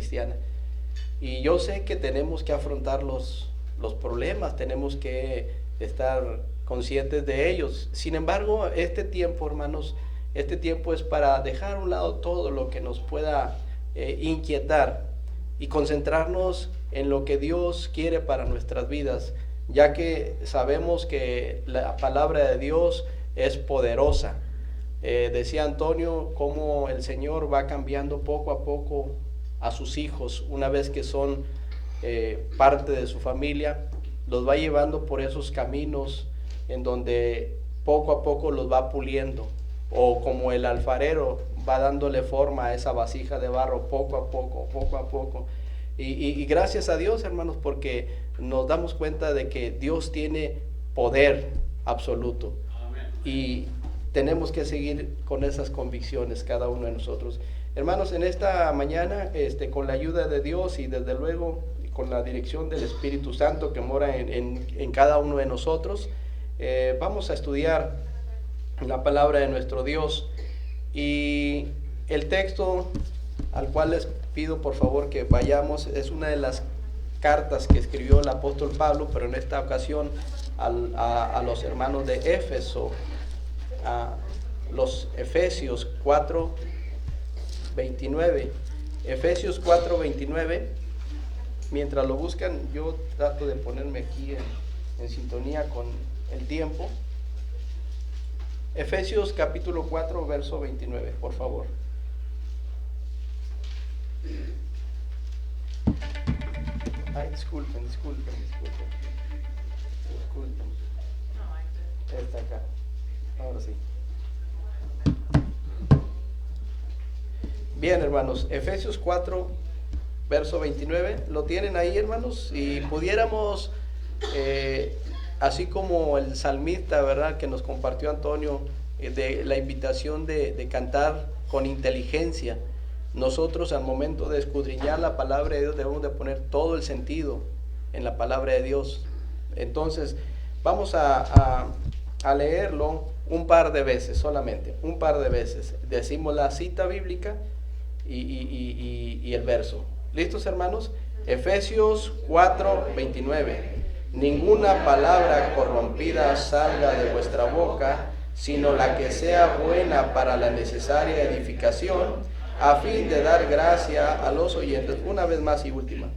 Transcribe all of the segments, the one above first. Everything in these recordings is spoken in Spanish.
cristiana. Y yo sé que tenemos que afrontar los problemas, tenemos que estar conscientes de ellos. Sin embargo, este tiempo, hermanos, este tiempo es para dejar a un lado todo lo que nos pueda inquietar y concentrarnos en lo que Dios quiere para nuestras vidas, ya que sabemos que la palabra de Dios es poderosa. Decía Antonio cómo el Señor va cambiando poco a poco a sus hijos una vez que son parte de su familia, los va llevando por esos caminos en donde poco a poco los va puliendo, o como el alfarero va dándole forma a esa vasija de barro poco a poco, poco a poco. Y gracias a Dios, hermanos, porque nos damos cuenta de que Dios tiene poder absoluto. Amén. Y tenemos que seguir con esas convicciones cada uno de nosotros. Hermanos, en esta mañana, con la ayuda de Dios y desde luego con la dirección del Espíritu Santo que mora en cada uno de nosotros, vamos a estudiar la palabra de nuestro Dios. Y el texto al cual les pido por favor que vayamos es una de las cartas que escribió el apóstol Pablo, pero en esta ocasión a los hermanos de Éfeso, a los Efesios 4:29. Efesios 4:29. Mientras lo buscan, yo trato de ponerme aquí en sintonía con el tiempo. Efesios capítulo 4, verso 29, por favor. Ay, disculpen. Está acá. Ahora sí. Bien, hermanos, Efesios 4, verso 29. ¿Lo tienen ahí, hermanos? Si pudiéramos, así como el salmista, ¿verdad?, que nos compartió Antonio, de la invitación de cantar con inteligencia. Nosotros al momento de escudriñar la palabra de Dios debemos de poner todo el sentido en la palabra de Dios. Entonces vamos a leerlo un par de veces, solamente un par de veces. Decimos la cita bíblica y el verso. ¿Listos, hermanos? Efesios 4:29. Ninguna palabra corrompida salga de vuestra boca, sino la que sea buena para la necesaria edificación, a fin de dar gracia a los oyentes. Una vez más y última.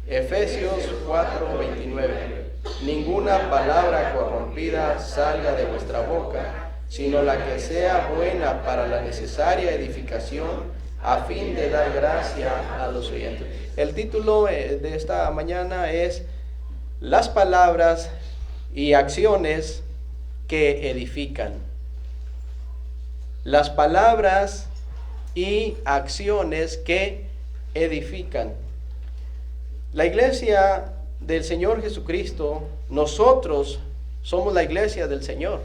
Efesios 4:29. Ninguna palabra corrompida salga de vuestra boca, sino la que sea buena para la necesaria edificación, a fin de dar gracia a los oyentes. El título de esta mañana es Las palabras y acciones que edifican. Las palabras y acciones que edifican. La iglesia del Señor Jesucristo, nosotros somos la iglesia del Señor.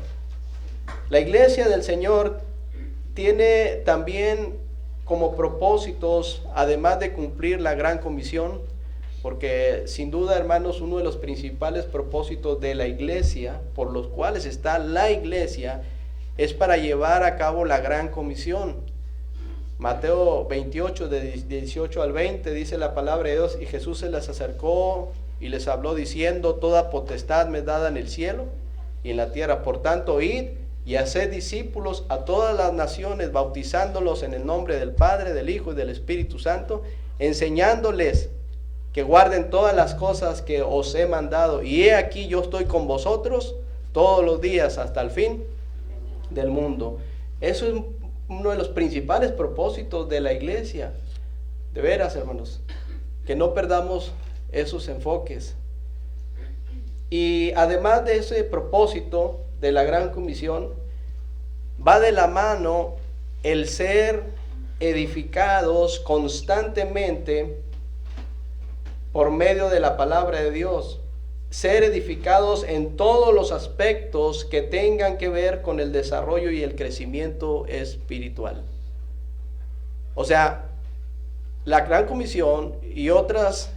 La iglesia del Señor tiene también como propósitos, además de cumplir la gran comisión, porque sin duda, hermanos, uno de los principales propósitos de la iglesia, por los cuales está la iglesia, es para llevar a cabo la gran comisión. Mateo 28, de 18 al 20, dice la palabra de Dios: y Jesús se les acercó y les habló diciendo: toda potestad me es dada en el cielo y en la tierra. Por tanto, id y haced discípulos a todas las naciones, bautizándolos en el nombre del Padre, del Hijo y del Espíritu Santo, enseñándoles que guarden todas las cosas que os he mandado. Y he aquí, yo estoy con vosotros todos los días hasta el fin del mundo. Eso es uno de los principales propósitos de la iglesia. De veras, hermanos, que no perdamos esos enfoques. Y además de ese propósito de la gran comisión, va de la mano el ser edificados constantemente por medio de la palabra de Dios. Ser edificados en todos los aspectos que tengan que ver con el desarrollo y el crecimiento espiritual. O sea, la gran comisión y otros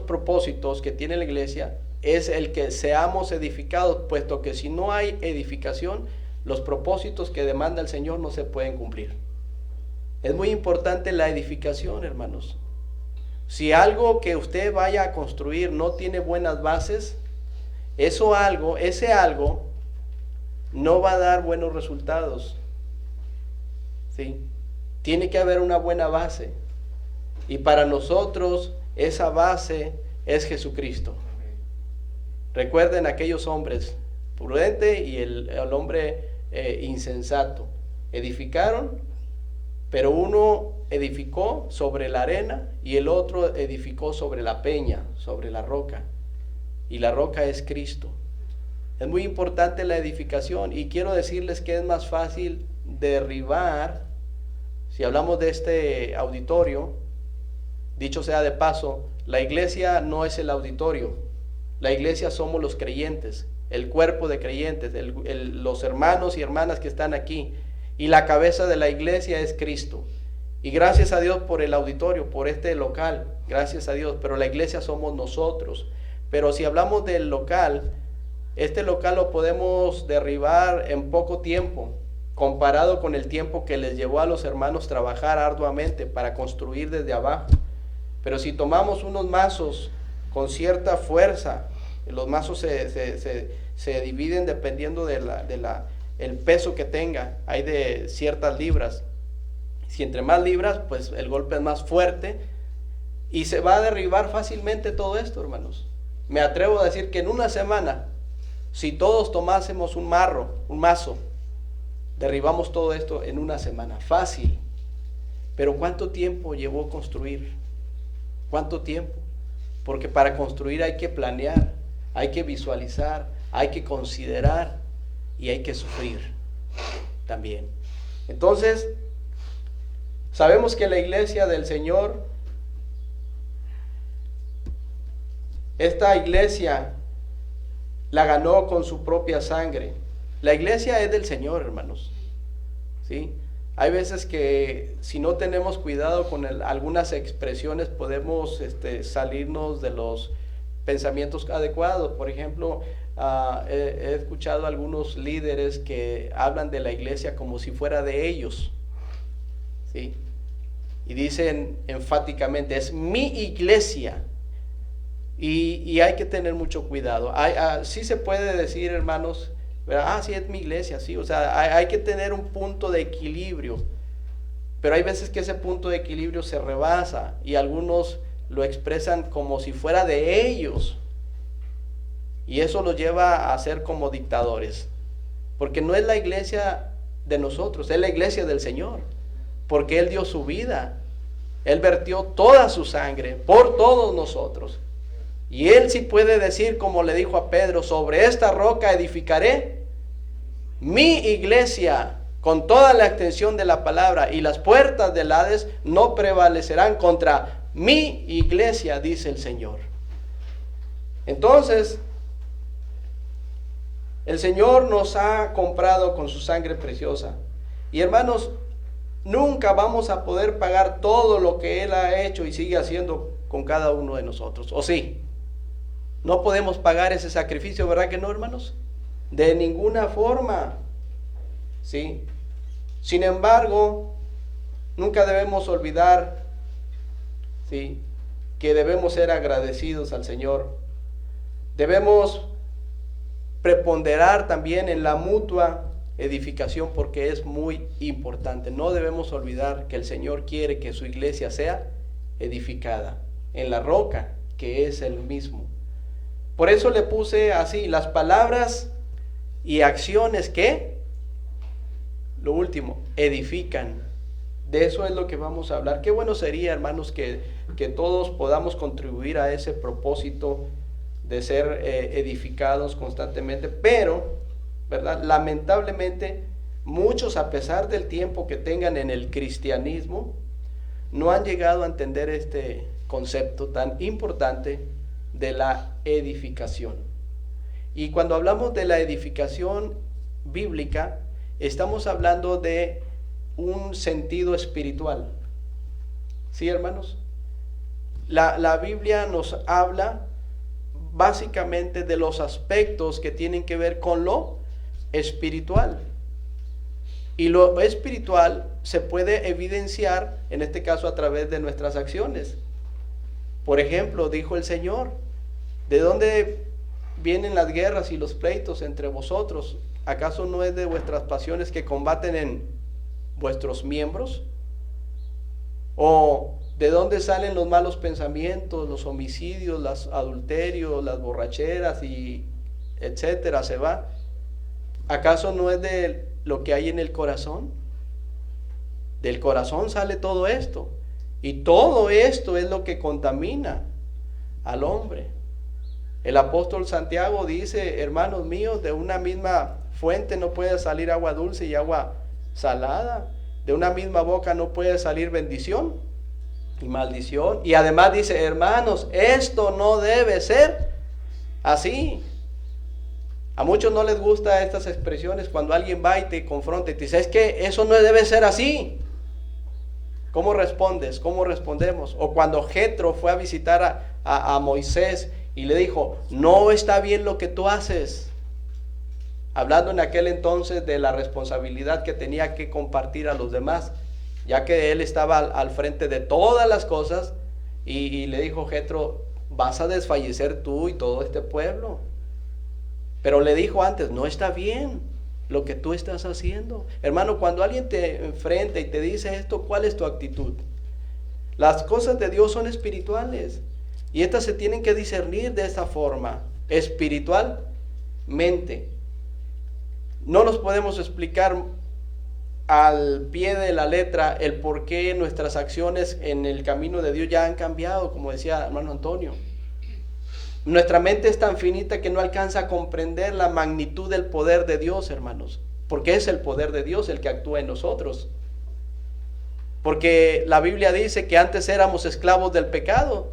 propósitos que tiene la iglesia es el que seamos edificados, puesto que si no hay edificación, los propósitos que demanda el Señor no se pueden cumplir. Es muy importante la edificación, hermanos. Si algo que usted vaya a construir no tiene buenas bases, ese algo no va a dar buenos resultados. ¿Sí? Tiene que haber una buena base. Y para nosotros esa base es Jesucristo. Recuerden aquellos hombres prudentes y el hombre insensato. Edificaron, pero uno edificó sobre la arena y el otro edificó sobre la peña, sobre la roca. Y la roca es Cristo. Es muy importante la edificación y quiero decirles que es más fácil derribar, si hablamos de este auditorio, dicho sea de paso, la iglesia no es el auditorio, la iglesia somos los creyentes, el cuerpo de creyentes, los hermanos y hermanas que están aquí, y la cabeza de la iglesia es Cristo. Y gracias a Dios por el auditorio, por este local, gracias a Dios, pero la iglesia somos nosotros. Pero si hablamos del local, este local lo podemos derribar en poco tiempo, comparado con el tiempo que les llevó a los hermanos trabajar arduamente para construir desde abajo. Pero si tomamos unos mazos con cierta fuerza, los mazos se dividen dependiendo el peso que tenga, hay de ciertas libras. Si entre más libras, pues el golpe es más fuerte y se va a derribar fácilmente todo esto, hermanos. Me atrevo a decir que en una semana, si todos tomásemos un mazo, derribamos todo esto en una semana, fácil. Pero ¿cuánto tiempo llevó construir? ¿Cuánto tiempo? Porque para construir hay que planear, hay que visualizar, hay que considerar y hay que sufrir también. Entonces, sabemos que la iglesia del Señor, esta iglesia la ganó con su propia sangre. La iglesia es del Señor, hermanos. ¿Sí? Hay veces que si no tenemos cuidado con algunas expresiones podemos salirnos de los pensamientos adecuados. Por ejemplo, he escuchado a algunos líderes que hablan de la iglesia como si fuera de ellos. ¿Sí? Y dicen enfáticamente, es mi iglesia. Y hay que tener mucho cuidado. Sí se puede decir, hermanos, ¿verdad? Sí, es mi iglesia, sí. O sea, hay que tener un punto de equilibrio. Pero hay veces que ese punto de equilibrio se rebasa y algunos lo expresan como si fuera de ellos. Y eso los lleva a ser como dictadores. Porque no es la iglesia de nosotros, es la iglesia del Señor. Porque Él dio su vida. Él vertió toda su sangre por todos nosotros. Y Él sí puede decir, como le dijo a Pedro, sobre esta roca edificaré mi iglesia con toda la extensión de la palabra, y las puertas del Hades no prevalecerán contra mi iglesia, dice el Señor. Entonces, el Señor nos ha comprado con su sangre preciosa. Y hermanos, nunca vamos a poder pagar todo lo que Él ha hecho y sigue haciendo con cada uno de nosotros, ¿o sí? No podemos pagar ese sacrificio, ¿verdad que no, hermanos? De ninguna forma, ¿sí? Sin embargo, nunca debemos olvidar, ¿sí?, que debemos ser agradecidos al Señor. Debemos preponderar también en la mutua edificación porque es muy importante. No debemos olvidar que el Señor quiere que su iglesia sea edificada en la roca que es Él mismo. Por eso le puse así, las palabras y acciones que, lo último, edifican. De eso es lo que vamos a hablar. Qué bueno sería, hermanos, que todos podamos contribuir a ese propósito de ser edificados constantemente, pero, ¿verdad?, lamentablemente, muchos, a pesar del tiempo que tengan en el cristianismo, no han llegado a entender este concepto tan importante de la edificación. Y cuando hablamos de la edificación bíblica, estamos hablando de un sentido espiritual. ¿Sí, hermanos? La Biblia nos habla básicamente de los aspectos que tienen que ver con lo espiritual. Y lo espiritual se puede evidenciar, en este caso, a través de nuestras acciones. Por ejemplo, dijo el Señor, ¿de dónde vienen las guerras y los pleitos entre vosotros? ¿Acaso no es de vuestras pasiones que combaten en vuestros miembros? ¿O de dónde salen los malos pensamientos, los homicidios, los adulterios, las borracheras y etcétera? Se va. ¿Acaso no es de lo que hay en el corazón? Del corazón sale todo esto. Y todo esto es lo que contamina al hombre. El apóstol Santiago dice, hermanos míos, de una misma fuente no puede salir agua dulce y agua salada. De una misma boca no puede salir bendición y maldición. Y además dice, hermanos, esto no debe ser así. A muchos no les gustan estas expresiones cuando alguien va y te confronta y te dice, es que eso no debe ser así. ¿Cómo respondes? ¿Cómo respondemos? O cuando Jetro fue a visitar a Moisés y le dijo, no está bien lo que tú haces. Hablando en aquel entonces de la responsabilidad que tenía que compartir a los demás, ya que él estaba al frente de todas las cosas, y le dijo Jetro, vas a desfallecer tú y todo este pueblo. Pero le dijo antes, no está bien lo que tú estás haciendo. Hermano, cuando alguien te enfrenta y te dice esto, ¿cuál es tu actitud? Las cosas de Dios son espirituales y estas se tienen que discernir de esta forma, espiritualmente. No nos podemos explicar al pie de la letra el por qué nuestras acciones en el camino de Dios ya han cambiado, como decía hermano Antonio. Nuestra mente es tan finita que no alcanza a comprender la magnitud del poder de Dios, hermanos, porque es el poder de Dios el que actúa en nosotros. Porque la Biblia dice que antes éramos esclavos del pecado,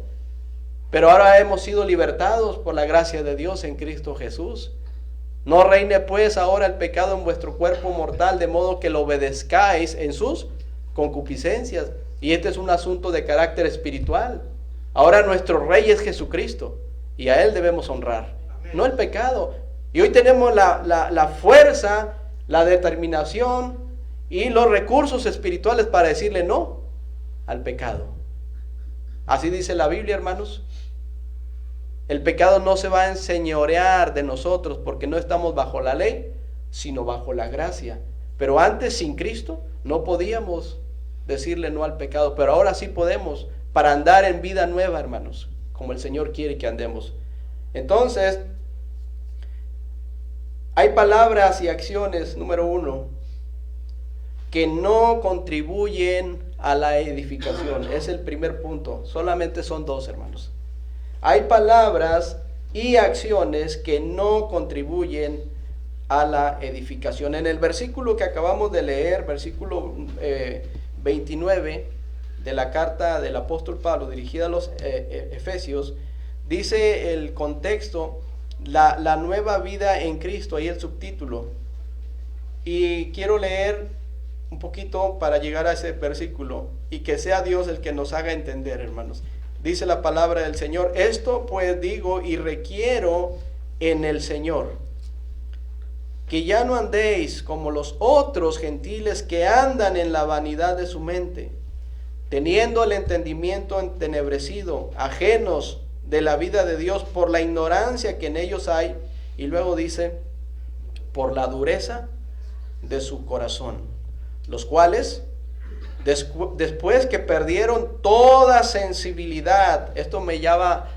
pero ahora hemos sido libertados por la gracia de Dios en Cristo Jesús. No reine pues ahora el pecado en vuestro cuerpo mortal, de modo que lo obedezcáis en sus concupiscencias. Y este es un asunto de carácter espiritual. Ahora nuestro Rey es Jesucristo y a Él debemos honrar, no el pecado. Y hoy tenemos la fuerza, la determinación y los recursos espirituales para decirle no al pecado. Así dice la Biblia, hermanos. El pecado no se va a enseñorear de nosotros porque no estamos bajo la ley, sino bajo la gracia. Pero antes, sin Cristo, no podíamos decirle no al pecado, pero ahora sí podemos, para andar en vida nueva, hermanos, como el Señor quiere que andemos. Entonces, hay palabras y acciones, número 1, que no contribuyen a la edificación. Es el primer punto. Solamente son 2, hermanos. Hay palabras y acciones que no contribuyen a la edificación. En el versículo que acabamos de leer, versículo 29 de la carta del apóstol Pablo dirigida a los Efesios, dice el contexto, la nueva vida en Cristo, ahí el subtítulo. Y quiero leer un poquito para llegar a ese versículo y que sea Dios el que nos haga entender, hermanos. Dice la palabra del Señor, esto pues digo y requiero en el Señor, que ya no andéis como los otros gentiles que andan en la vanidad de su mente, teniendo el entendimiento entenebrecido, ajenos de la vida de Dios por la ignorancia que en ellos hay, y luego dice, por la dureza de su corazón, los cuales después que perdieron toda sensibilidad, esto me lleva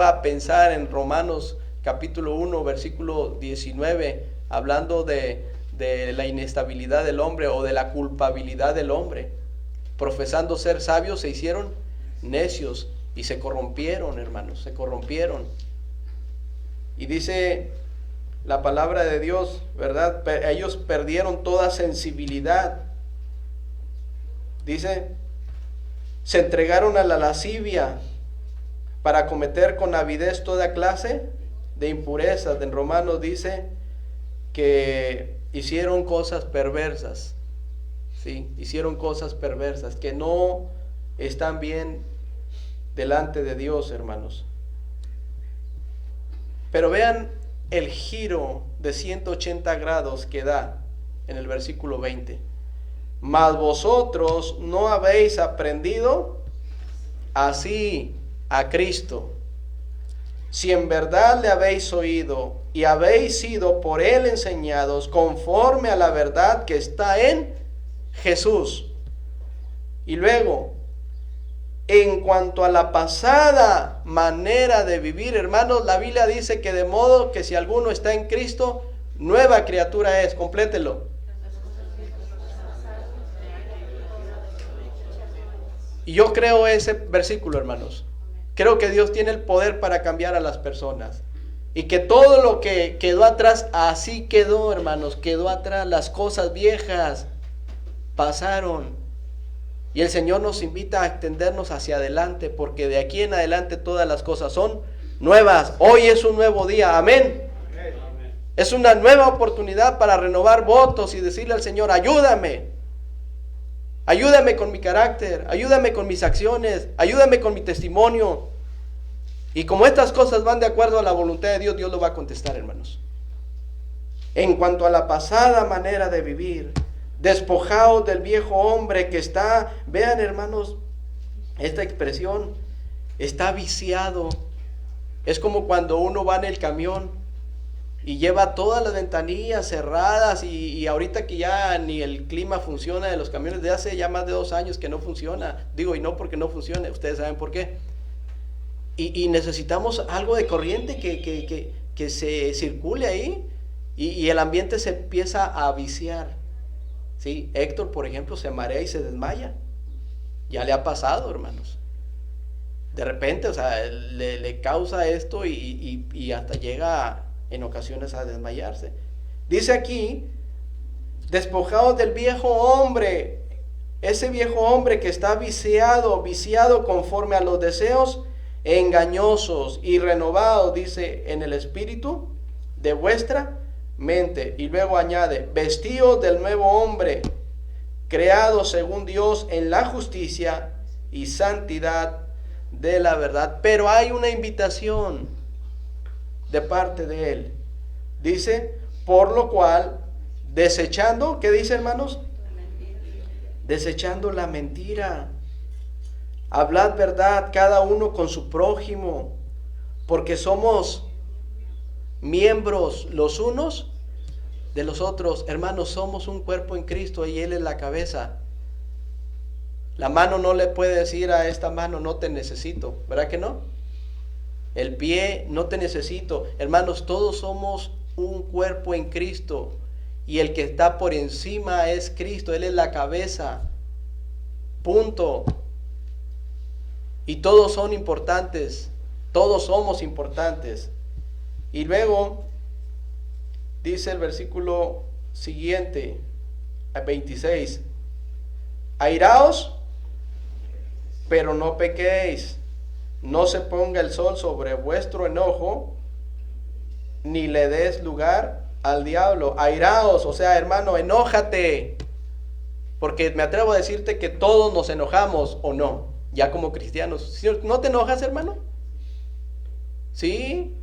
a pensar en Romanos capítulo 1 versículo 19, hablando de la inestabilidad del hombre o de la culpabilidad del hombre. Profesando ser sabios se hicieron necios y se corrompieron, hermanos, se corrompieron. Y dice la palabra de Dios, ¿verdad? Ellos perdieron toda sensibilidad. Dice, se entregaron a la lascivia para cometer con avidez toda clase de impurezas. En Romanos dice que hicieron cosas perversas, ¿sí? Hicieron cosas perversas que no están bien delante de Dios, hermanos. Pero vean el giro de 180 grados que da en el versículo 20. Mas vosotros no habéis aprendido así a Cristo, si en verdad le habéis oído y habéis sido por él enseñados conforme a la verdad que está en Jesús. Y luego, en cuanto a la pasada manera de vivir, hermanos, la Biblia dice que de modo que si alguno está en Cristo, nueva criatura es. Complételo. Y yo creo ese versículo, hermanos. Creo que Dios tiene el poder para cambiar a las personas. Y que todo lo que quedó atrás, así quedó, hermanos. Quedó atrás. Las cosas viejas pasaron. Y el Señor nos invita a extendernos hacia adelante, porque de aquí en adelante todas las cosas son nuevas. Hoy es un nuevo día. Amén. Es una nueva oportunidad para renovar votos y decirle al Señor, ayúdame. Ayúdame con mi carácter, ayúdame con mis acciones, ayúdame con mi testimonio. Y como estas cosas van de acuerdo a la voluntad de Dios, Dios lo va a contestar, hermanos. En cuanto a la pasada manera de vivir, despojaos del viejo hombre que está, vean, hermanos, esta expresión, está viciado. Es como cuando uno va en el camión y lleva todas las ventanillas cerradas y ahorita que ya ni el clima funciona de los camiones, de hace ya más de 2 años que no funciona. Digo, y no porque no funcione, ustedes saben por qué. Y necesitamos algo de corriente que se circule ahí y el ambiente se empieza a viciar. ¿Sí? Héctor, por ejemplo, se marea y se desmaya. Ya le ha pasado, hermanos. De repente, o sea, le causa esto y hasta llega en ocasiones a desmayarse. Dice aquí, despojados del viejo hombre, ese viejo hombre que está viciado conforme a los deseos engañosos y renovados, dice, en el espíritu de vuestra mente. Y luego añade, vestidos del nuevo hombre, creado según Dios en la justicia y santidad de la verdad. Pero hay una invitación de parte de él. Dice, por lo cual, desechando, ¿qué dice, hermanos? Desechando la mentira. Hablad verdad cada uno con su prójimo, porque somos miembros los unos de los otros. Hermanos, somos un cuerpo en Cristo y Él es la cabeza. La mano no le puede decir a esta mano, no te necesito, ¿verdad que no? El pie, no te necesito. Hermanos, todos somos un cuerpo en Cristo y el que está por encima es Cristo. Él es la cabeza. Punto. Y todos son importantes. Todos somos importantes. Y luego dice el versículo siguiente, 26. Airaos, pero no pequéis. No se ponga el sol sobre vuestro enojo, ni le des lugar al diablo. Airaos, o sea, hermano, enójate. Porque me atrevo a decirte que todos nos enojamos, ¿o no? Ya como cristianos. ¿No te enojas, hermano? Sí,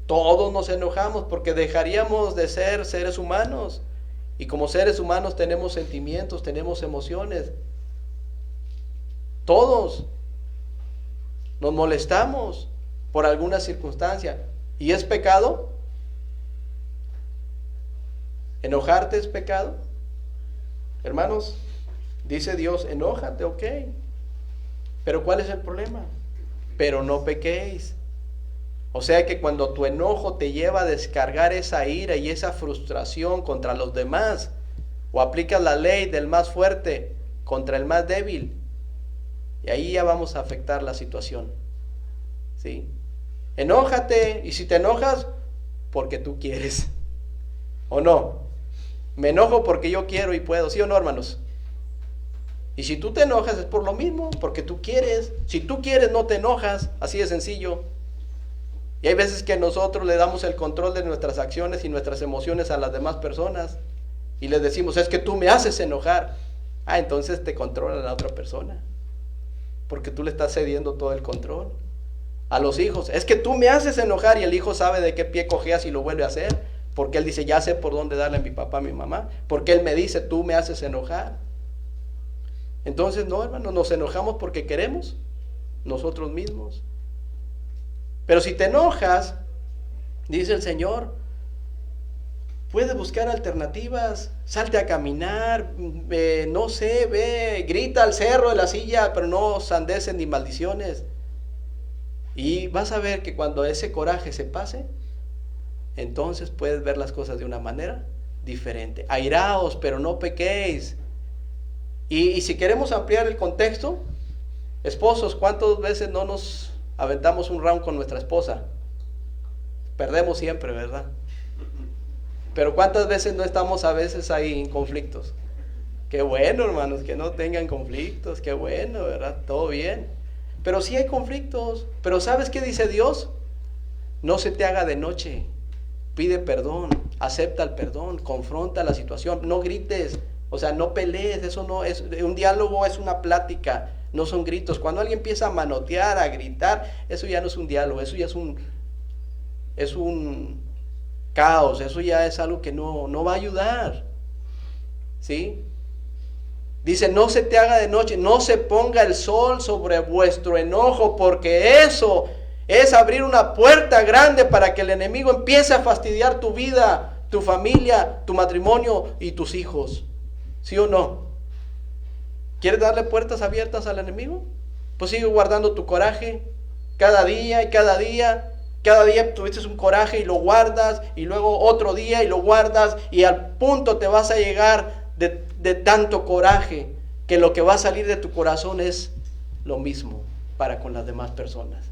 todos nos enojamos porque dejaríamos de ser seres humanos. Y como seres humanos tenemos sentimientos, tenemos emociones. Todos nos molestamos por alguna circunstancia. ¿Y es pecado? ¿Enojarte es pecado? Hermanos, dice Dios, enójate, ok. Pero ¿cuál es el problema? Pero no pequéis. O sea que cuando tu enojo te lleva a descargar esa ira y esa frustración contra los demás, o aplicas la ley del más fuerte contra el más débil, y ahí ya vamos a afectar la situación. ¿Sí? Enójate, y si te enojas, porque tú quieres. ¿O no? Me enojo porque yo quiero y puedo, ¿sí o no, hermanos? Y si tú te enojas es por lo mismo, porque tú quieres. Si tú quieres, no te enojas, así de sencillo. Y hay veces que nosotros le damos el control de nuestras acciones y nuestras emociones a las demás personas y les decimos, es que tú me haces enojar. Entonces te controla la otra persona, porque tú le estás cediendo todo el control. A los hijos, es que tú me haces enojar, y el hijo sabe de qué pie cojeas y lo vuelve a hacer, Porque Él dice, ya sé por dónde darle a mi papá, a mi mamá. Porque Él me dice, tú me haces enojar. Entonces, no, hermano, nos enojamos porque queremos nosotros mismos. Pero si te enojas, dice el Señor, puedes buscar alternativas, salte a caminar, no sé, ve, grita al cerro de la silla, pero no sandeces ni maldiciones. Y vas a ver que cuando ese coraje se pase, entonces puedes ver las cosas de una manera diferente. Airaos, pero no pequéis. Y si queremos ampliar el contexto, esposos, ¿cuántas veces no nos aventamos un round con nuestra esposa? Perdemos siempre, ¿verdad? Pero ¿cuántas veces no estamos a veces ahí en conflictos? Qué bueno, hermanos, que no tengan conflictos, qué bueno, ¿verdad? Todo bien. Pero sí hay conflictos. Pero ¿sabes qué dice Dios? No se te haga de noche. Pide perdón, acepta el perdón, confronta la situación, no grites, o sea, no pelees, eso no es, un diálogo es una plática, no son gritos. Cuando alguien empieza a manotear, a gritar, eso ya no es un diálogo, eso ya es un caos, eso ya es algo que no va a ayudar, ¿sí? Dice, no se te haga de noche, no se ponga el sol sobre vuestro enojo, porque eso es abrir una puerta grande para que el enemigo empiece a fastidiar tu vida, tu familia, tu matrimonio y tus hijos. ¿Sí o no? ¿Quieres darle puertas abiertas al enemigo? Pues sigue guardando tu coraje cada día y cada día. Cada día tuviste un coraje y lo guardas, y luego otro día y lo guardas, y al punto te vas a llegar de tanto coraje que lo que va a salir de tu corazón es lo mismo para con las demás personas.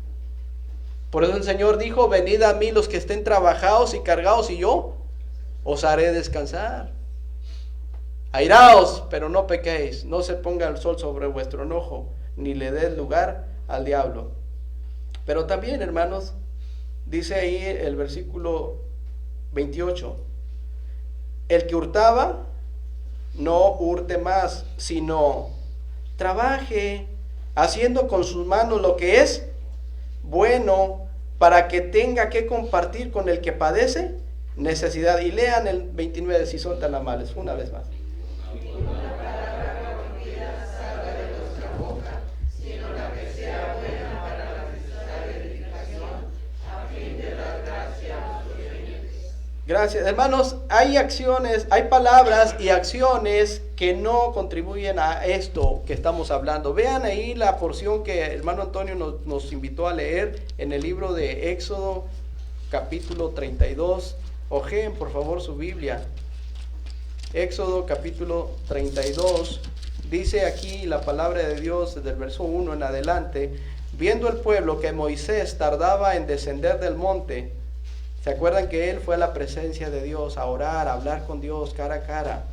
Por eso el Señor dijo, venid a mí los que estén trabajados y cargados, y yo os haré descansar. Airaos, pero no pequéis, no se ponga el sol sobre vuestro enojo, ni le des lugar al diablo. Pero también, hermanos, dice ahí el versículo 28, el que hurtaba, no hurte más, sino trabaje, haciendo con sus manos lo que es bueno, para que tenga que compartir con el que padece necesidad. Y lean el 29 si son tan amables, una vez más. Gracias, hermanos. Hay acciones, hay palabras y acciones que no contribuyen a esto que estamos hablando. Vean ahí la porción que el hermano Antonio nos invitó a leer en el libro de Éxodo, capítulo 32. Ojeen por favor su Biblia. Éxodo, capítulo 32. Dice aquí la palabra de Dios desde el verso 1 en adelante. Viendo el pueblo que Moisés tardaba en descender del monte. ¿Se acuerdan que él fue a la presencia de Dios a orar, a hablar con Dios cara a cara?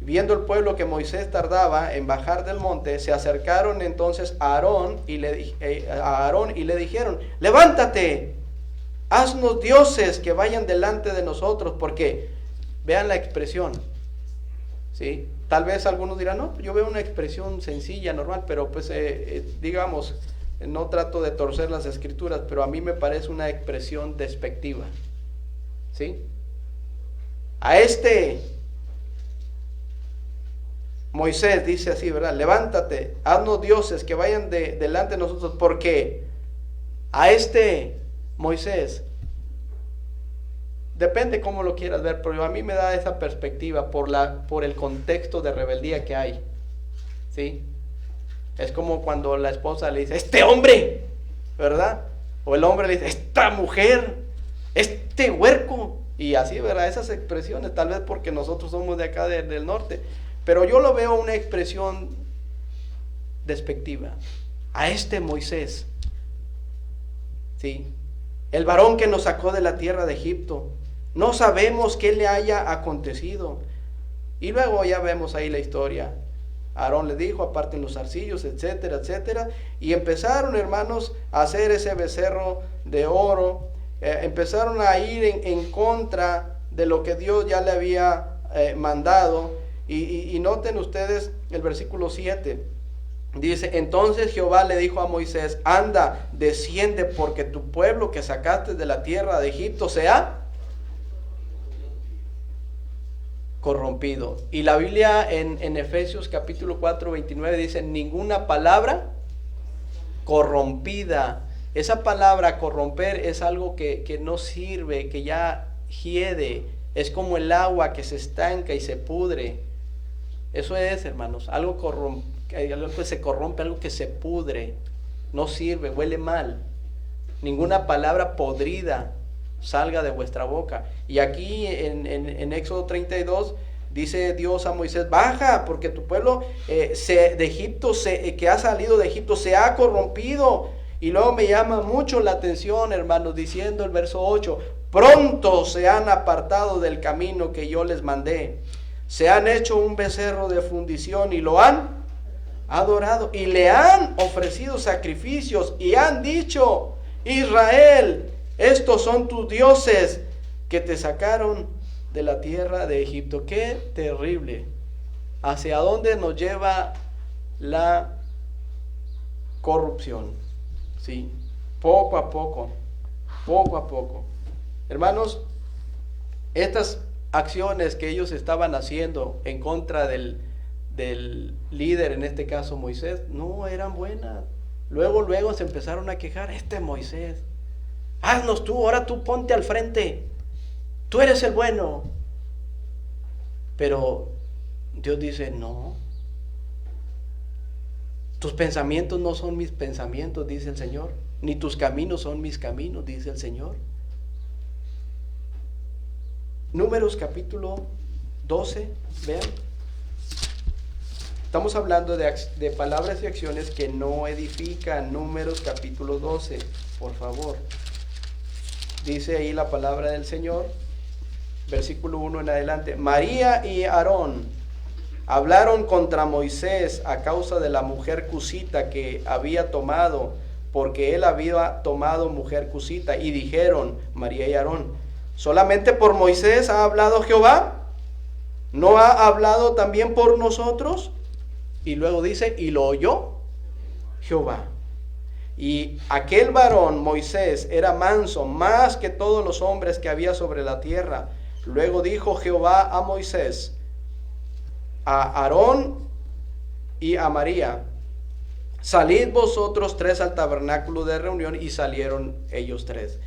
Viendo el pueblo que Moisés tardaba en bajar del monte, se acercaron entonces a Aarón y le dijeron, levántate, haznos dioses que vayan delante de nosotros, porque vean la expresión, ¿sí? Tal vez algunos dirán, no, yo veo una expresión sencilla, normal, pero pues digamos, no trato de torcer las escrituras, pero a mí me parece una expresión despectiva, ¿sí? A Moisés dice así, ¿verdad? Levántate, haznos dioses que vayan delante de nosotros, porque a Moisés, depende cómo lo quieras ver, pero a mí me da esa perspectiva por el contexto de rebeldía que hay, ¿sí? Es como cuando la esposa le dice, este hombre, ¿verdad? O el hombre le dice, esta mujer, este huerco. Y así, ¿verdad? Esas expresiones, tal vez porque nosotros somos de acá del norte. Pero yo lo veo una expresión despectiva. A Moisés, ¿sí? El varón que nos sacó de la tierra de Egipto. No sabemos qué le haya acontecido. Y luego ya vemos ahí la historia. Aarón le dijo, aparten los zarcillos, etcétera, etcétera. Y empezaron, hermanos, a hacer ese becerro de oro. Empezaron a ir en contra de lo que Dios ya le había mandado. Y noten ustedes el versículo 7. Dice, entonces Jehová le dijo a Moisés, anda, desciende, porque tu pueblo que sacaste de la tierra de Egipto se ha corrompido. Y la Biblia en Efesios capítulo 4, 29 dice, ninguna palabra corrompida. Esa palabra corromper es algo que no sirve, que ya hiede. Es como el agua que se estanca y se pudre. Eso es, hermanos, algo que se corrompe, algo que se pudre. No sirve, huele mal. Ninguna palabra podrida salga de vuestra boca. Y aquí en Éxodo 32 dice Dios a Moisés, baja, porque tu pueblo de Egipto, que ha salido de Egipto, se ha corrompido. Y luego me llama mucho la atención, hermanos, diciendo el verso 8, pronto se han apartado del camino que yo les mandé. Se han hecho un becerro de fundición y lo han adorado. Y le han ofrecido sacrificios y han dicho, Israel, estos son tus dioses que te sacaron de la tierra de Egipto. Qué terrible. ¿Hacia dónde nos lleva la corrupción? Sí, poco a poco, poco a poco. Hermanos, estas acciones que ellos estaban haciendo en contra del líder, en este caso Moisés, no eran buenas. Luego se empezaron a quejar, Moisés, haznos tú, ahora tú ponte al frente, tú eres el bueno. Pero Dios dice, no, tus pensamientos no son mis pensamientos, dice el Señor, ni tus caminos son mis caminos, dice el Señor. Números capítulo 12, vean. Estamos hablando de palabras y acciones que no edifican. Números capítulo 12, por favor. Dice ahí la palabra del Señor, versículo 1 en adelante. María y Aarón hablaron contra Moisés a causa de la mujer cusita que había tomado, porque él había tomado mujer cusita. Y dijeron, María y Aarón, ¿solamente por Moisés ha hablado Jehová? ¿No ha hablado también por nosotros? Y luego dice, y lo oyó Jehová. Y aquel varón, Moisés, era manso más que todos los hombres que había sobre la tierra. Luego dijo Jehová a Moisés, a Aarón y a María, salid vosotros tres al tabernáculo de reunión. Y salieron ellos tres.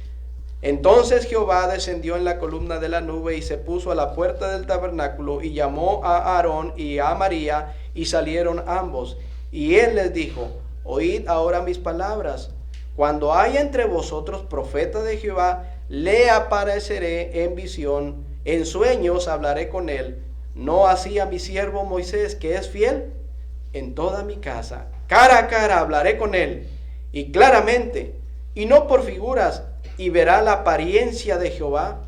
Entonces Jehová descendió en la columna de la nube y se puso a la puerta del tabernáculo y llamó a Aarón y a María, y salieron ambos. Y él les dijo, oíd ahora mis palabras. Cuando haya entre vosotros profeta de Jehová, le apareceré en visión, en sueños hablaré con él. No así a mi siervo Moisés, que es fiel en toda mi casa. Cara a cara hablaré con él, y claramente, y no por figuras, y verá la apariencia de Jehová.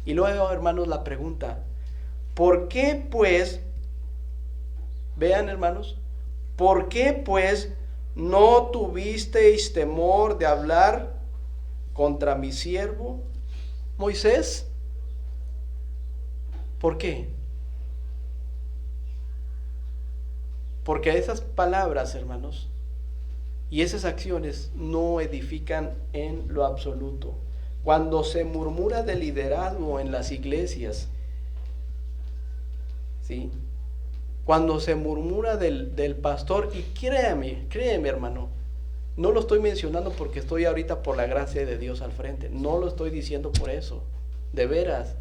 Y luego, hermanos, la pregunta, ¿por qué pues, vean hermanos, por qué pues no tuvisteis temor de hablar contra mi siervo Moisés? ¿Por qué? Porque esas palabras, hermanos, y esas acciones no edifican en lo absoluto. Cuando se murmura de liderazgo en las iglesias, ¿sí? Cuando se murmura del pastor, y créeme hermano, no lo estoy mencionando porque estoy ahorita por la gracia de Dios al frente, no lo estoy diciendo por eso, de veras.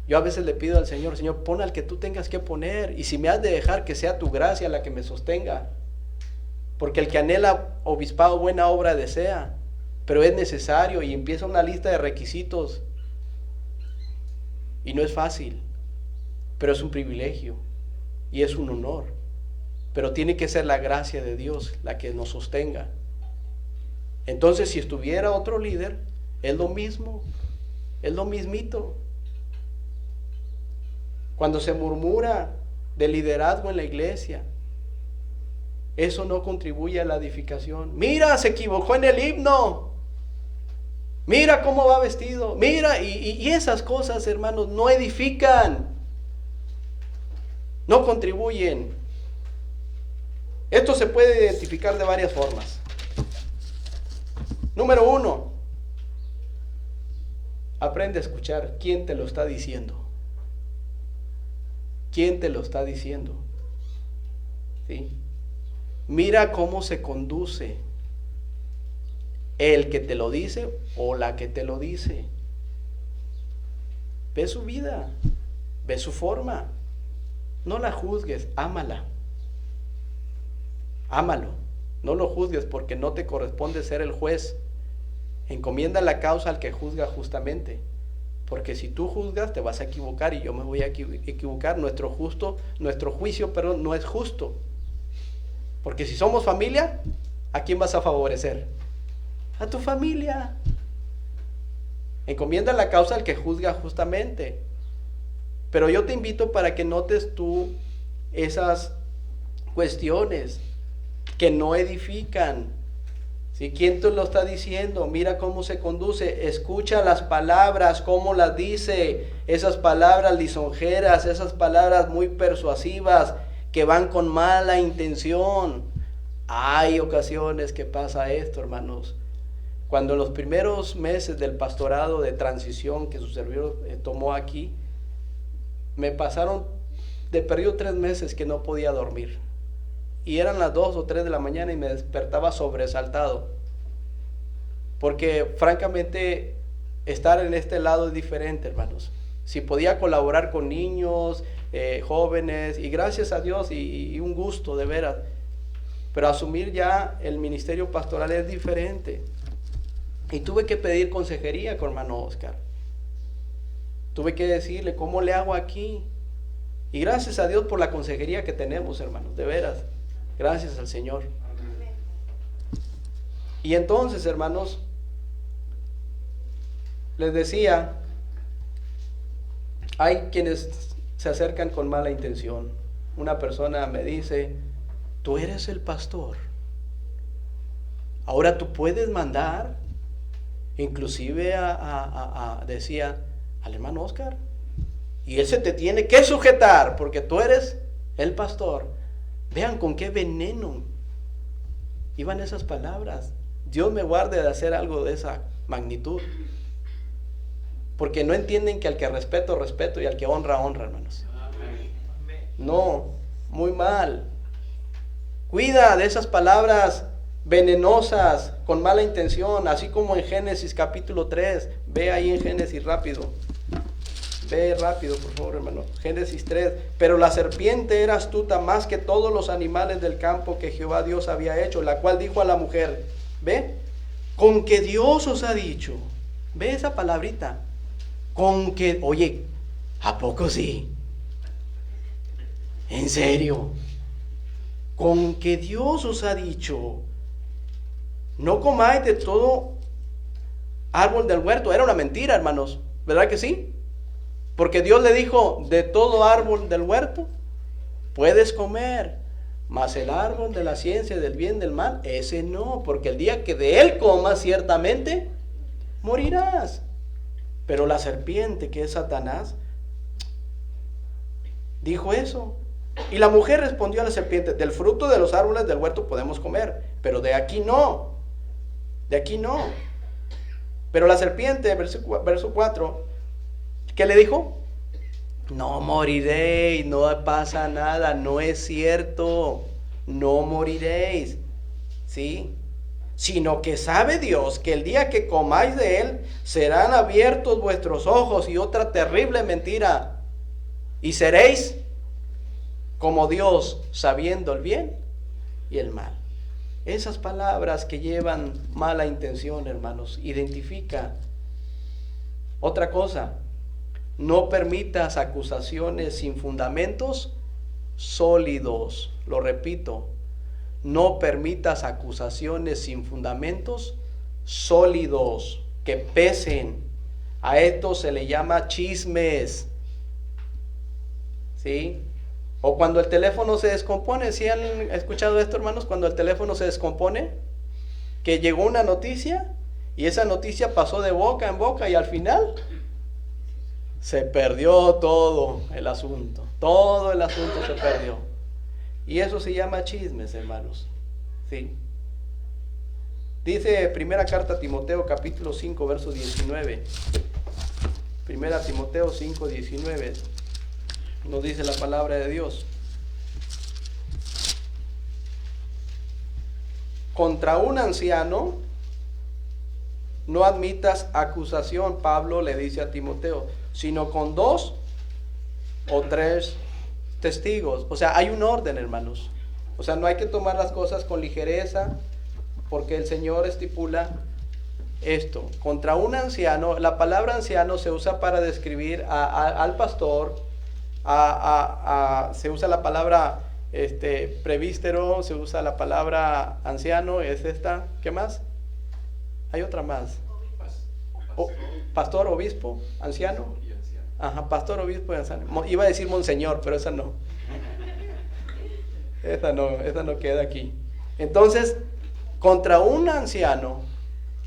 Yo a veces le pido al Señor, Señor, pon al que tú tengas que poner, y si me has de dejar, que sea tu gracia la que me sostenga. Porque el que anhela obispado buena obra desea, pero es necesario, y empieza una lista de requisitos. Y no es fácil, pero es un privilegio y es un honor. Pero tiene que ser la gracia de Dios la que nos sostenga. Entonces, si estuviera otro líder, es lo mismo, es lo mismito. Cuando se murmura de liderazgo en la iglesia, eso no contribuye a la edificación. Mira, se equivocó en el himno. Mira cómo va vestido. Mira, y esas cosas, hermanos, no edifican. No contribuyen. Esto se puede identificar de varias formas. Número 1. Aprende a escuchar quién te lo está diciendo. quién te lo está diciendo. ¿Sí? Mira cómo se conduce el que te lo dice o la que te lo dice. Ve su vida, ve su forma. No la juzgues, ámala. Ámalo, no lo juzgues porque no te corresponde ser el juez. Encomienda la causa al que juzga justamente. Porque si tú juzgas te vas a equivocar y yo me voy a equivocar. Nuestro juicio, no es justo. Porque si somos familia, ¿a quién vas a favorecer? A tu familia. Encomienda la causa al que juzga justamente. Pero yo te invito para que notes tú esas cuestiones que no edifican. ¿Sí? ¿Quién te lo está diciendo? Mira cómo se conduce. Escucha las palabras, cómo las dice. Esas palabras lisonjeras, esas palabras muy persuasivas que van con mala intención. Hay ocasiones que pasa esto, hermanos. Cuando en los primeros meses del pastorado de transición que su servidor tomó aquí, me pasaron de periodo 3 meses que no podía dormir. Y eran las 2 o 3 de la mañana y me despertaba sobresaltado. Porque francamente estar en este lado es diferente, hermanos. Si podía colaborar con niños, jóvenes, y gracias a Dios y un gusto de veras. Pero asumir ya el ministerio pastoral es diferente. Y tuve que pedir consejería con hermano Oscar. Tuve que decirle, ¿cómo le hago aquí? Y gracias a Dios por la consejería que tenemos, hermanos, de veras. Gracias al Señor. Y entonces, hermanos, les decía, hay quienes se acercan con mala intención. Una persona me dice, tú eres el pastor. Ahora tú puedes mandar. Inclusive decía al hermano Oscar, y él se te tiene que sujetar porque tú eres el pastor. Vean con qué veneno iban esas palabras. Dios me guarde de hacer algo de esa magnitud, porque no entienden que al que respeto, respeto, y al que honra, honra, hermanos. No, muy mal. Cuida de esas palabras venenosas, con mala intención, así como en Génesis capítulo 3, ve ahí en Génesis rápido, ve rápido por favor, hermano, Génesis 3, pero la serpiente era astuta más que todos los animales del campo que Jehová Dios había hecho, la cual dijo a la mujer, ve, con que Dios os ha dicho, ve esa palabrita, con que, oye, ¿a poco sí? ¿En serio? Con que Dios os ha dicho, no comáis de todo árbol del huerto. Era una mentira, hermanos, ¿verdad que sí? Porque Dios le dijo, de todo árbol del huerto puedes comer, mas el árbol de la ciencia del bien y del mal, ese no, porque el día que de él comas ciertamente morirás. Pero la serpiente, que es Satanás, dijo eso. Y la mujer respondió a la serpiente, del fruto de los árboles del huerto podemos comer, pero de aquí no. De aquí no. Pero la serpiente, verso 4, ¿qué le dijo? No moriréis, no pasa nada, no es cierto, no moriréis, ¿sí? Sino que sabe Dios que el día que comáis de él, serán abiertos vuestros ojos, y otra terrible mentira, y seréis como Dios, sabiendo el bien y el mal. Esas palabras que llevan mala intención, hermanos, identifica. Otra cosa, no permitas acusaciones sin fundamentos sólidos. Lo repito, no permitas acusaciones sin fundamentos sólidos, que pesen. A esto se le llama chismes, ¿sí? O cuando el teléfono se descompone. ¿Sí han escuchado esto, hermanos? Cuando el teléfono se descompone, que llegó una noticia y esa noticia pasó de boca en boca y al final se perdió todo el asunto. Todo el asunto se perdió. Y eso se llama chismes, hermanos. ¿Sí? Dice primera carta a Timoteo capítulo 5 verso 19. Primera Timoteo 5, 19. nos dice la palabra de Dios. Contra un anciano no admitas acusación, Pablo le dice a Timoteo, sino con 2 o 3 testigos. O sea, hay un orden, hermanos. O sea, no hay que tomar las cosas con ligereza, porque el Señor estipula esto. Contra un anciano, la palabra anciano se usa para describir al pastor, se usa la palabra prevístero, se usa la palabra anciano, es esta. ¿Qué más? Hay otra más. Pastor, obispo, anciano. Ajá, pastor, obispo y anciano. Iba a decir monseñor, pero esa no. Esa no queda aquí. Entonces, contra un anciano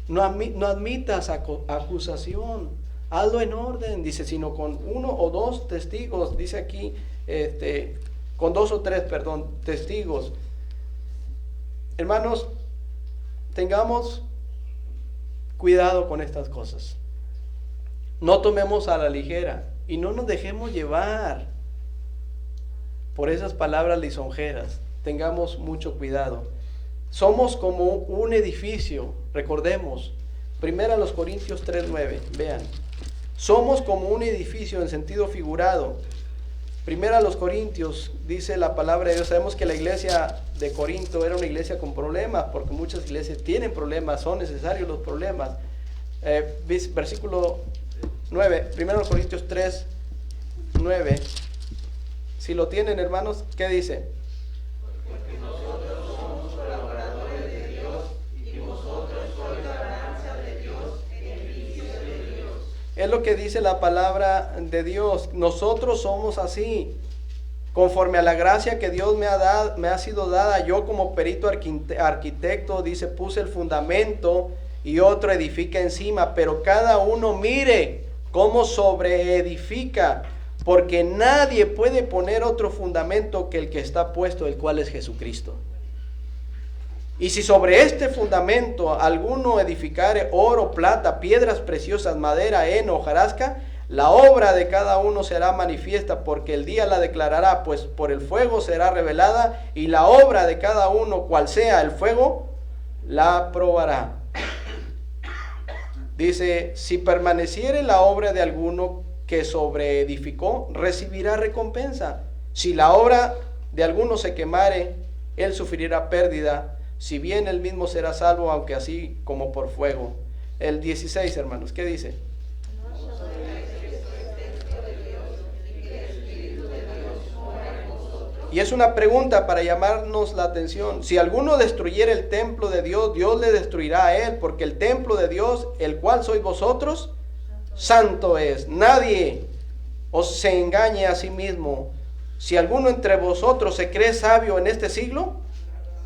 no admitas acusación. Hazlo en orden, dice, sino con 1 o 2 testigos, dice aquí, con 2 o 3, testigos. Hermanos, tengamos cuidado con estas cosas. No tomemos a la ligera y no nos dejemos llevar por esas palabras lisonjeras. Tengamos mucho cuidado. Somos como un edificio, recordemos, 1 Corintios 3:9, vean. Somos como un edificio en sentido figurado. 1 Corintios dice la palabra de Dios. Sabemos que la iglesia de Corinto era una iglesia con problemas, porque muchas iglesias tienen problemas, son necesarios los problemas. Versículo 9, 1 Corintios 3:9. Si lo tienen, hermanos, ¿qué dice? Porque nosotros somos colaboradores de Dios y vosotros sois la ganancia de Dios, el edificio de Dios. Es lo que dice la palabra de Dios. Nosotros somos así, conforme a la gracia que Dios me ha sido dada. Yo como perito arquitecto, dice, puse el fundamento y otro edifica encima, pero cada uno mire cómo sobreedifica, porque nadie puede poner otro fundamento que el que está puesto, el cual es Jesucristo. Y si sobre este fundamento alguno edificare oro, plata, piedras preciosas, madera, heno, hojarasca, la obra de cada uno será manifiesta, porque el día la declarará, pues por el fuego será revelada, y la obra de cada uno, cual sea el fuego, la probará. Dice, si permaneciere la obra de alguno que sobreedificó, recibirá recompensa. Si la obra de alguno se quemare, él sufrirá pérdida, si bien él mismo será salvo, aunque así como por fuego. El 16, hermanos, ¿qué dice? Y es una pregunta para llamarnos la atención. Si alguno destruyera el templo de Dios, Dios le destruirá a él, porque el templo de Dios, el cual sois vosotros, santo es. Nadie os se engañe a sí mismo. Si alguno entre vosotros se cree sabio en este siglo,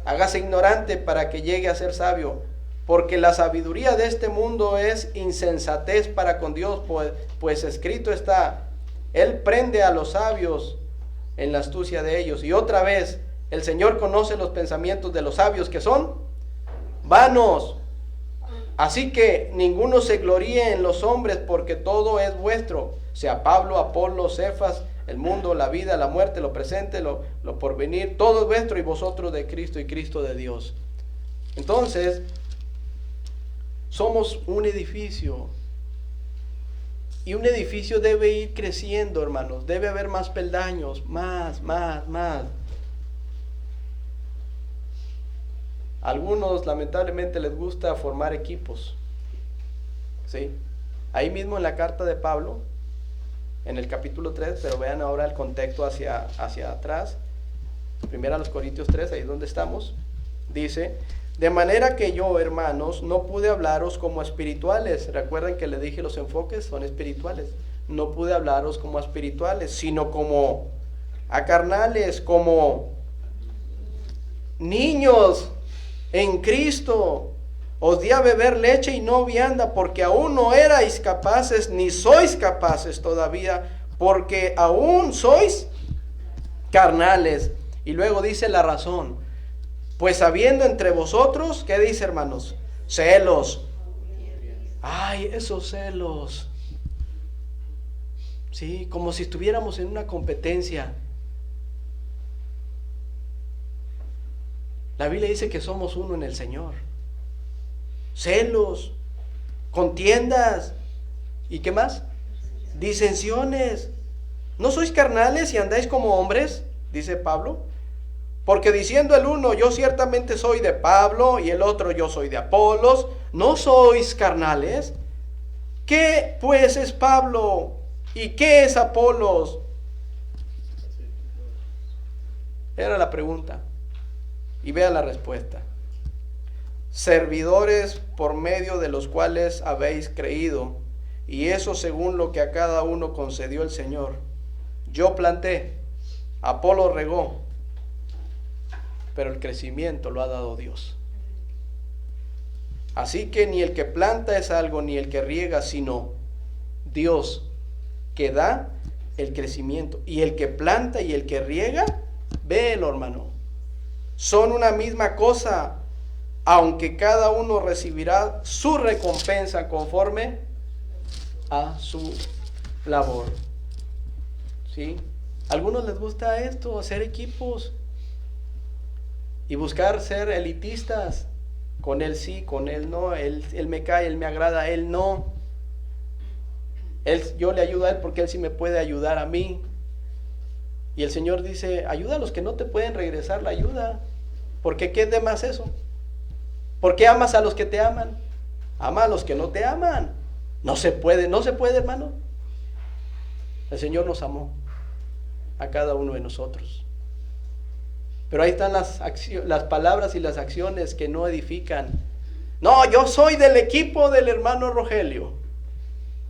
hágase ignorante para que llegue a ser sabio, porque la sabiduría de este mundo es insensatez para con Dios, pues escrito está, Él prende a los sabios en la astucia de ellos. Y otra vez, el Señor conoce los pensamientos de los sabios, que son vanos. Así que ninguno se gloríe en los hombres, porque todo es vuestro, sea Pablo, Apolo, Cefas, el mundo, la vida, la muerte, lo presente, lo porvenir, todo es vuestro, y vosotros de Cristo y Cristo de Dios. Entonces, somos un edificio, y un edificio debe ir creciendo, hermanos. Debe haber más peldaños, más. Algunos lamentablemente les gusta formar equipos, ¿sí? Ahí mismo en la carta de Pablo, en el capítulo 3, pero vean ahora el contexto hacia atrás. 1 Corintios 3, ahí donde estamos, dice: de manera que yo, hermanos, no pude hablaros como espirituales. Recuerden que les dije los enfoques son espirituales. No pude hablaros como espirituales, sino como a carnales, como niños en Cristo. Os di a beber leche y no vianda, porque aún no erais capaces, ni sois capaces todavía, porque aún sois carnales. Y luego dice la razón: pues habiendo entre vosotros, ¿qué dice, hermanos? Celos. Ay, esos celos. Sí, como si estuviéramos en una competencia. La Biblia dice que somos uno en el Señor. Celos, contiendas, ¿y qué más? Disensiones. ¿No sois carnales y andáis como hombres? Dice Pablo. Porque diciendo el uno, yo ciertamente soy de Pablo, y el otro, yo soy de Apolos, ¿no sois carnales? ¿Qué pues es Pablo? ¿Y qué es Apolos? Era la pregunta. Y vea la respuesta. Servidores por medio de los cuales habéis creído, y eso según lo que a cada uno concedió el Señor. Yo planté, Apolo regó, pero el crecimiento lo ha dado Dios. Así que ni el que planta es algo, ni el que riega, sino Dios que da el crecimiento. Y el que planta y el que riega, véelo, hermano, son una misma cosa, aunque cada uno recibirá su recompensa conforme a su labor. ¿Sí? A algunos les gusta esto, hacer equipos y buscar ser elitistas. Con él sí, con él no, él me cae, él me agrada, él no. Yo le ayudo a él porque él sí me puede ayudar a mí. Y el Señor dice, ayuda a los que no te pueden regresar la ayuda. Porque ¿qué es de más eso? ¿Por qué amas a los que te aman? Ama a los que no te aman. No se puede, hermano. El Señor nos amó a cada uno de nosotros. Pero ahí están las palabras y las acciones que no edifican. No, yo soy del equipo del hermano Rogelio.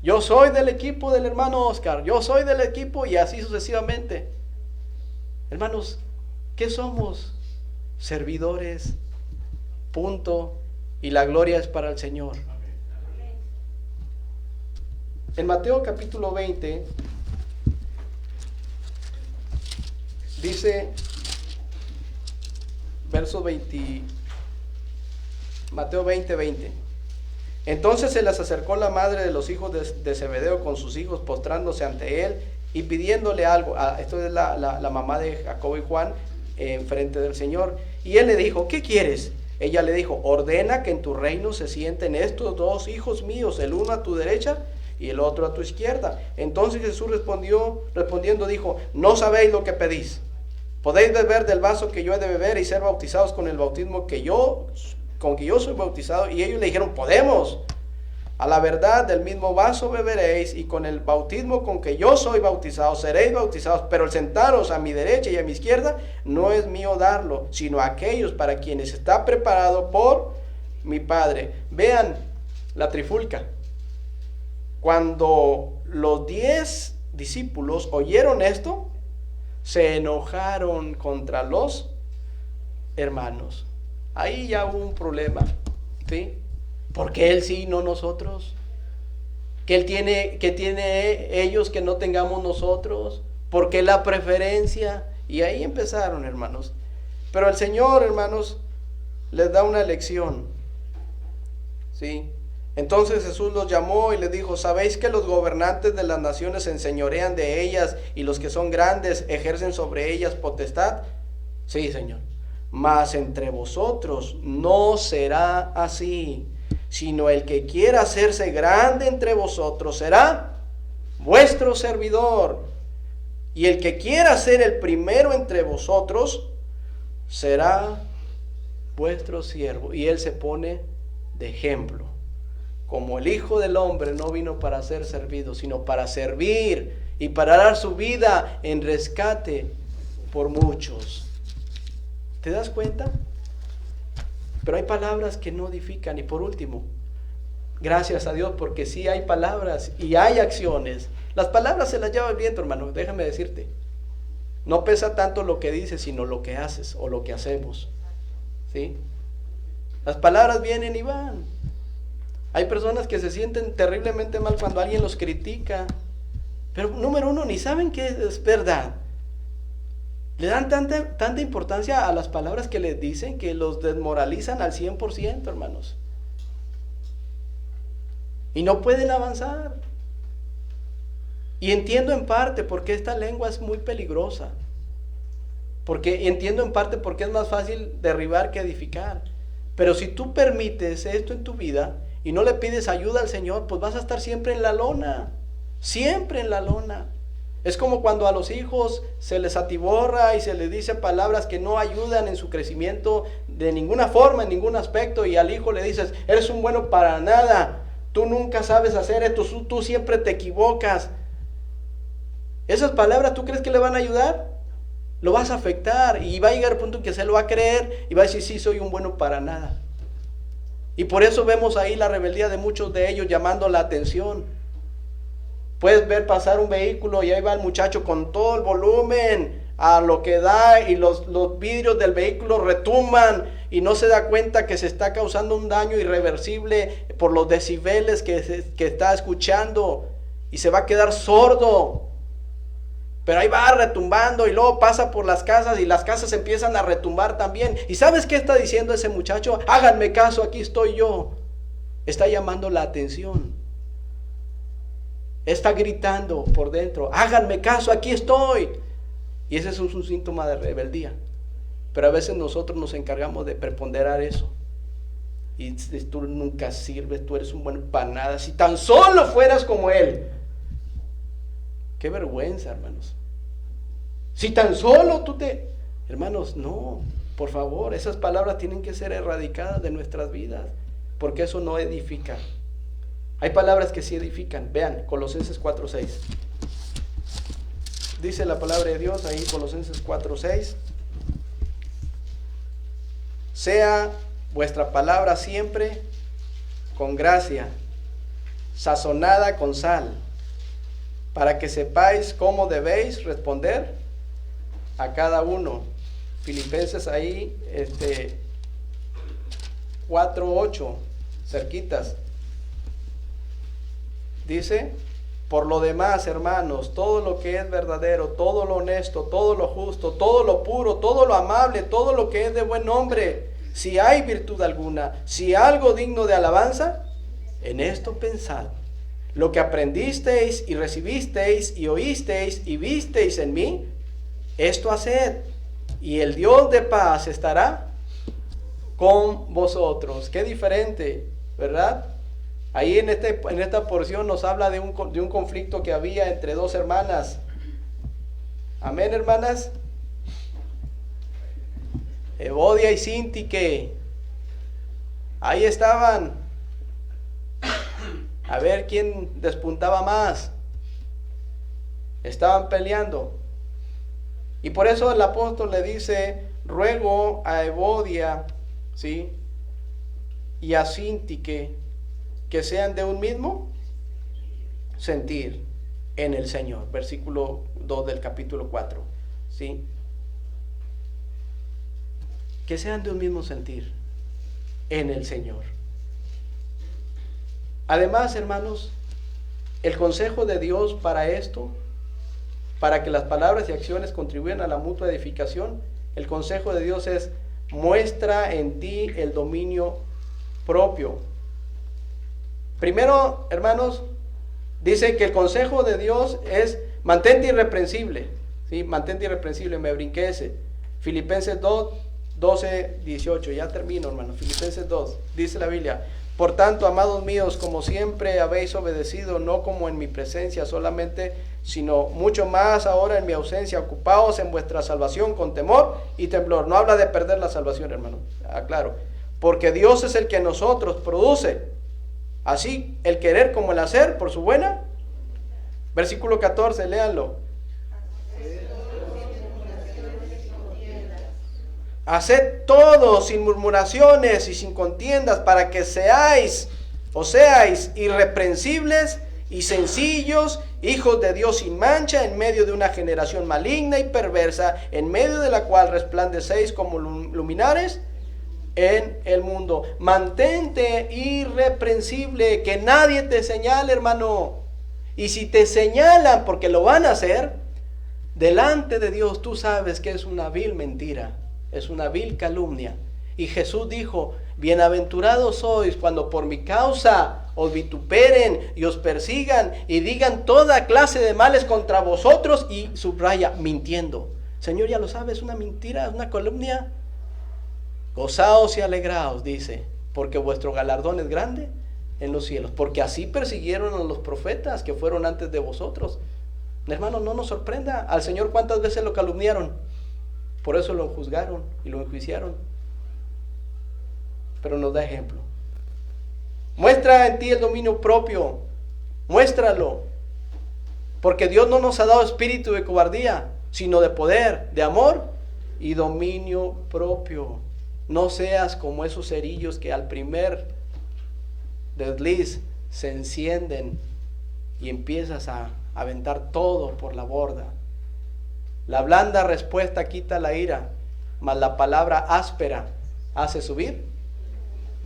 Yo soy del equipo del hermano Oscar. Yo soy del equipo, y así sucesivamente. Hermanos, ¿qué somos? Servidores. Punto. Y la gloria es para el Señor. En Mateo capítulo 20 dice, verso 20, Mateo 20:20. Entonces se les acercó la madre de los hijos de Zebedeo con sus hijos, postrándose ante él y pidiéndole algo. Esto es la mamá de Jacobo y Juan, enfrente del Señor. Y él le dijo, ¿qué quieres? Ella le dijo, ordena que en tu reino se sienten estos dos hijos míos, el uno a tu derecha y el otro a tu izquierda. Entonces Jesús respondiendo dijo, no sabéis lo que pedís. ¿Podéis beber del vaso que yo he de beber y ser bautizados con el bautismo con que yo soy bautizado? Y ellos le dijeron, podemos. A la verdad, del mismo vaso beberéis, y con el bautismo con que yo soy bautizado seréis bautizados, pero el sentaros a mi derecha y a mi izquierda no es mío darlo, sino a aquellos para quienes está preparado por mi Padre. Vean la trifulca. Cuando los 10 discípulos oyeron esto, se enojaron contra los hermanos. Ahí ya hubo un problema, ¿sí? Porque él sí, no nosotros. Que tiene ellos que no tengamos nosotros. Porque la preferencia. Y ahí empezaron, hermanos. Pero el Señor, hermanos, les da una lección, ¿sí? Entonces Jesús los llamó y les dijo, ¿sabéis que los gobernantes de las naciones se enseñorean de ellas y los que son grandes ejercen sobre ellas potestad? Sí, Señor. Mas entre vosotros no será así, sino el que quiera hacerse grande entre vosotros será vuestro servidor, y el que quiera ser el primero entre vosotros será vuestro siervo. Y él se pone de ejemplo. Como el Hijo del Hombre no vino para ser servido, sino para servir y para dar su vida en rescate por muchos. ¿Te das cuenta? Pero hay palabras que no edifican. Y por último, gracias a Dios, porque sí hay palabras y hay acciones. Las palabras se las lleva el viento, hermano, déjame decirte. No pesa tanto lo que dices, sino lo que haces o lo que hacemos, ¿sí? Las palabras vienen y van. Hay personas que se sienten terriblemente mal cuando alguien los critica, pero número uno, ni saben que es verdad. Le dan tanta importancia a las palabras que les dicen que los desmoralizan al 100%, hermanos. Y no pueden avanzar. Y entiendo en parte por qué esta lengua es muy peligrosa. Porque entiendo en parte por qué es más fácil derribar que edificar. Pero si tú permites esto en tu vida y no le pides ayuda al Señor, pues vas a estar siempre en la lona. Siempre en la lona. Es como cuando a los hijos se les atiborra y se les dice palabras que no ayudan en su crecimiento de ninguna forma, en ningún aspecto, y al hijo le dices, eres un bueno para nada, tú nunca sabes hacer esto, tú siempre te equivocas. Esas palabras, ¿tú crees que le van a ayudar? Lo vas a afectar y va a llegar al punto en que se lo va a creer y va a decir, sí, soy un bueno para nada. Y por eso vemos ahí la rebeldía de muchos de ellos llamando la atención. Puedes ver pasar un vehículo y ahí va el muchacho con todo el volumen a lo que da y los vidrios del vehículo retumban y no se da cuenta que se está causando un daño irreversible por los decibeles que está escuchando y se va a quedar sordo. Pero ahí va retumbando y luego pasa por las casas y las casas empiezan a retumbar también. ¿Y sabes qué está diciendo ese muchacho? Háganme caso, aquí estoy yo. Está llamando la atención. Está gritando por dentro, háganme caso, aquí estoy. Y ese es un síntoma de rebeldía. Pero a veces nosotros nos encargamos de preponderar eso. Y tú nunca sirves, tú eres un buen para nada. Si tan solo fueras como él. Qué vergüenza, hermanos. Si tan solo Hermanos, no, por favor, esas palabras tienen que ser erradicadas de nuestras vidas. Porque eso no edifica. Hay palabras que sí edifican. Vean, Colosenses 4:6. Dice la palabra de Dios ahí, Colosenses 4:6. Sea vuestra palabra siempre con gracia, sazonada con sal, para que sepáis cómo debéis responder a cada uno. Filipenses ahí, 4:8, cerquitas. Dice, por lo demás, hermanos, todo lo que es verdadero, todo lo honesto, todo lo justo, todo lo puro, todo lo amable, todo lo que es de buen nombre, si hay virtud alguna, si algo digno de alabanza, en esto pensad. Lo que aprendisteis y recibisteis y oísteis y visteis en mí, esto haced, y el Dios de paz estará con vosotros. Qué diferente, ¿verdad? Ahí en esta porción nos habla de un conflicto que había entre dos hermanas. Amén, hermanas. Evodia y Síntique. Ahí estaban. A ver quién despuntaba más. Estaban peleando. Y por eso el apóstol le dice, ruego a Evodia, ¿sí?, y a Síntique, que sean de un mismo sentir en el Señor. Versículo 2 del capítulo 4. ¿Sí? Que sean de un mismo sentir en el Señor. Además, hermanos, el consejo de Dios para esto, para que las palabras y acciones contribuyan a la mutua edificación, el consejo de Dios es, muestra en ti el dominio propio. Primero, hermanos, dice que el consejo de Dios es mantente irreprensible. ¿Sí? Mantente irreprensible, me brinqué ese. Filipenses 2, 12, 18. Ya termino, hermano. Filipenses 2. Dice la Biblia, por tanto, amados míos, como siempre habéis obedecido, no como en mi presencia solamente, sino mucho más ahora en mi ausencia, ocupaos en vuestra salvación con temor y temblor. No habla de perder la salvación, hermano. Aclaro. Porque Dios es el que en nosotros produce así el querer como el hacer por su buena. Versículo 14, léanlo. Haced todo sin murmuraciones y sin contiendas, para que seáis irreprensibles y sencillos, hijos de Dios sin mancha, en medio de una generación maligna y perversa, en medio de la cual resplandecéis como luminares en el mundo. Mantente irreprensible, que nadie te señale, hermano. Y si te señalan, porque lo van a hacer, delante de Dios tú sabes que es una vil mentira, es una vil calumnia. Y Jesús dijo, bienaventurados sois cuando por mi causa os vituperen y os persigan y digan toda clase de males contra vosotros, y subraya, mintiendo. Señor, ya lo sabe, es una mentira, es una calumnia. Gozaos y alegraos, dice, porque vuestro galardón es grande en los cielos, porque así persiguieron a los profetas que fueron antes de vosotros. Hermano, no nos sorprenda. Al Señor, ¿cuántas veces lo calumniaron? Por eso lo juzgaron y lo enjuiciaron. Pero nos da ejemplo. Muestra en ti el dominio propio. Muéstralo. Porque Dios no nos ha dado espíritu de cobardía, sino de poder, de amor y dominio propio. No seas como esos cerillos que al primer desliz se encienden y empiezas a aventar todo por la borda. La blanda respuesta quita la ira, mas la palabra áspera hace subir.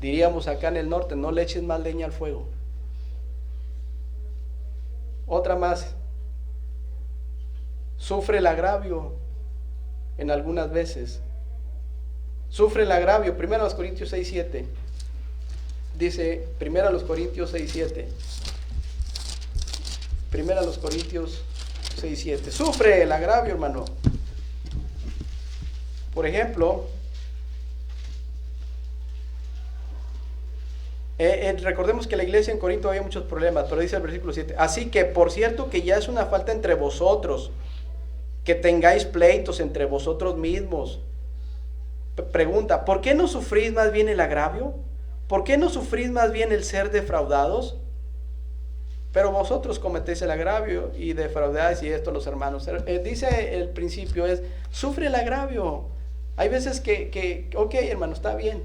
Diríamos acá en el norte, no le eches más leña al fuego. Otra más. Sufre el agravio en algunas veces. Sufre el agravio. 1 Corintios 6:7. Dice 1 Corintios 6:7. 1 Corintios 6:7. Sufre el agravio, hermano. Por ejemplo, recordemos que la iglesia en Corinto había muchos problemas, pero dice el versículo 7: así que por cierto que ya es una falta entre vosotros, que tengáis pleitos entre vosotros mismos. Pregunta, ¿por qué no sufrís más bien el agravio? ¿Por qué no sufrís más bien el ser defraudados? Pero vosotros cometéis el agravio y defraudáis, y esto los hermanos. Dice el principio es, sufre el agravio. Hay veces que ok, hermano, está bien.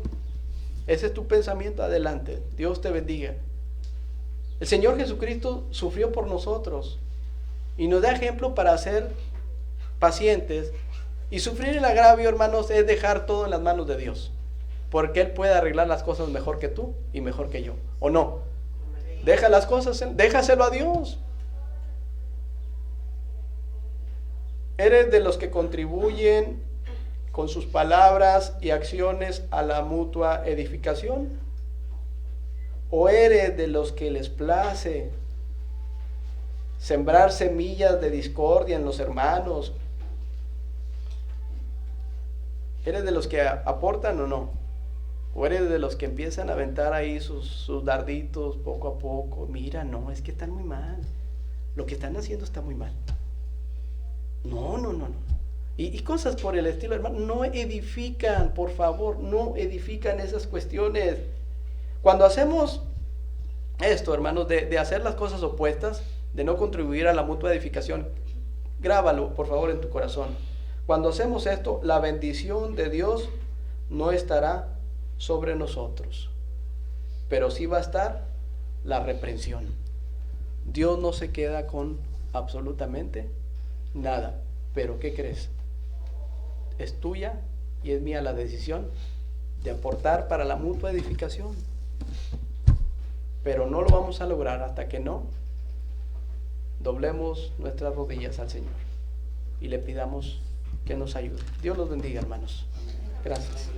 Ese es tu pensamiento, adelante. Dios te bendiga. El Señor Jesucristo sufrió por nosotros y nos da ejemplo para ser pacientes. Y sufrir el agravio, hermanos, es dejar todo en las manos de Dios, porque Él puede arreglar las cosas mejor que tú y mejor que yo, ¿o no? Deja las cosas, déjaselo a Dios. ¿Eres de los que contribuyen con sus palabras y acciones a la mutua edificación? ¿O eres de los que les place sembrar semillas de discordia en los hermanos? ¿Eres de los que aportan o no? ¿O eres de los que empiezan a aventar ahí sus darditos poco a poco? Mira, no, es que están muy mal. Lo que están haciendo está muy mal. No. Y cosas por el estilo, hermano. No edifican, por favor, no edifican esas cuestiones. Cuando hacemos esto, hermanos, de hacer las cosas opuestas, de no contribuir a la mutua edificación, grábalo, por favor, en tu corazón. Cuando hacemos esto, la bendición de Dios no estará sobre nosotros, pero sí va a estar la reprensión. Dios no se queda con absolutamente nada. Pero ¿qué crees? Es tuya y es mía la decisión de aportar para la mutua edificación, pero no lo vamos a lograr hasta que no doblemos nuestras rodillas al Señor y le pidamos que nos ayude. Dios los bendiga, hermanos. Gracias.